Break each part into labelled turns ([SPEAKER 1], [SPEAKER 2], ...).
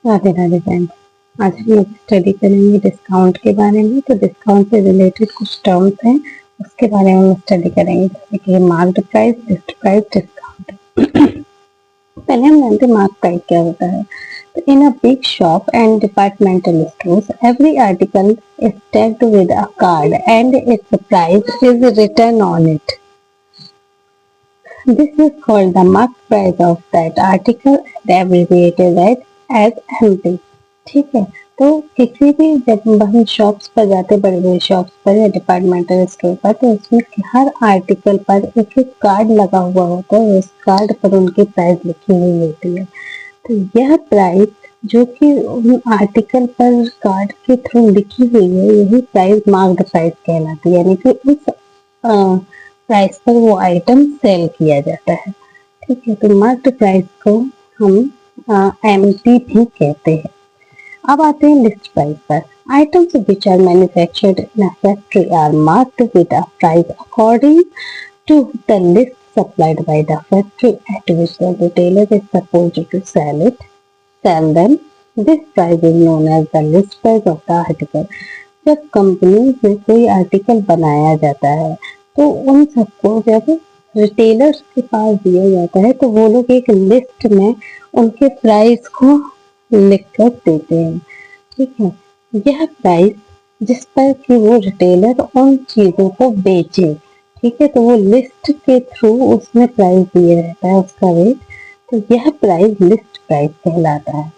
[SPEAKER 1] Radhe Radhe friends. आज हम लोग स्टडी करेंगे डिस्काउंट के बारे में। तो डिस्काउंट से रिलेटेड कुछ टर्म्स हैं, उसके बारे में हम स्टडी करेंगे, जैसे कि marked price, list price, discount. पहले हम जानते हैं मार्क प्राइस क्या होता है। तो in a big shop and departmental stores every article is tagged with a card and its price is written on it. This is called the mark price of that article and abbreviated as MT। ठीक है, तो किसी भी जब हम shops पर जाते, बड़े बड़े शॉप्स पर या डिपार्टमेंटल स्टोर पर, तो उसमें हर आर्टिकल पर एक एक कार्ड लगा हुआ होता है। उस कार्ड पर उनकी प्राइस लिखी हुई होती है। तो यह प्राइस जो कि उन आर्टिकल पर कार्ड के थ्रू लिखी हुई है, यही प्राइस मार्क्ड प्राइस कहलाती है। यानी कि उस प्राइस पर वो आइटम सेल किया जाता है। ठीक है, तो मार्क्ड प्राइस को हम एमटी भी कहते हैं। अब आते हैं लिस्ट प्राइस पर। Items which are manufactured in a factory are marked with a price according to the list supplied by the factory at which the retailer is supposed to sell them. This price is known as the list price of the article। जब company में कोई article बनाया जाता है, तो उन सबको जब रिटेलर्स के पास दिया जाता है, तो वो लोग एक लिस्ट में उनके प्राइस को लिख कर देते हैं। ठीक है, यह प्राइस जिस पर कि वो रिटेलर उन चीजों को बेचे, ठीक है, तो वो लिस्ट के थ्रू उसमें प्राइस दिया रहता है, उसका रेट। तो यह प्राइस लिस्ट प्राइस कहलाता है।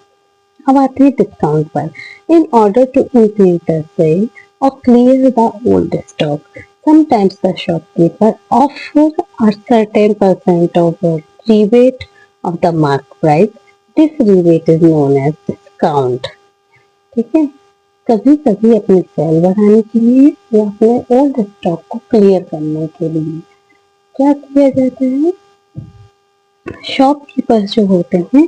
[SPEAKER 1] अब आते हैं डिस्काउंट पर। In order to increase the sale और clear the old stock, sometimes the shopkeeper offer a certain percent of the rebate of the mark price. This rebate is known as discount। ठीक है, कभी कभी अपनी cell बढ़ाने के लिए या अपने ओल्ड स्टॉक को क्लियर करने के लिए क्या किया जाता है, शॉपकीपर जो होते हैं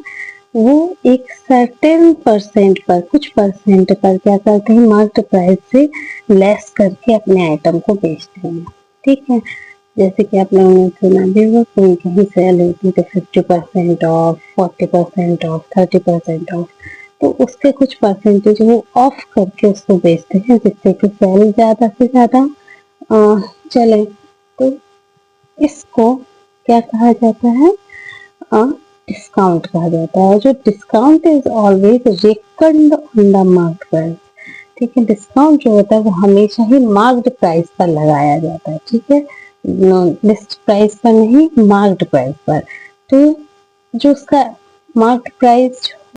[SPEAKER 1] वो एक सर्टेन परसेंट पर, कुछ परसेंट पर क्या करते हैं, मार्क्ड प्राइस से लेस करके अपने आइटम को बेचते हैं। ठीक है, जैसे कि आप लोगों ने सुना भी होगा, कोई कहीं सेल होती है तो 50% ऑफ, 40% ऑफ, 30% ऑफ, तो उसके कुछ परसेंटेज वो ऑफ करके उसको बेचते हैं, जिससे कि सेल ज्यादा से ज्यादा चले। तो इसको क्या कहा जाता है, डिस्काउंट कहा जाता है। जो discount is always reckoned on the marked price. ठीक है, डिस्काउंट जो होता है वो हमेशा ही मार्क्ड प्राइस पर लगाया जाता है। ठीक है, लिस्ट प्राइस पर नहीं, मार्क्ड प्राइस पर। तो जो उसका मार्क्ड प्राइस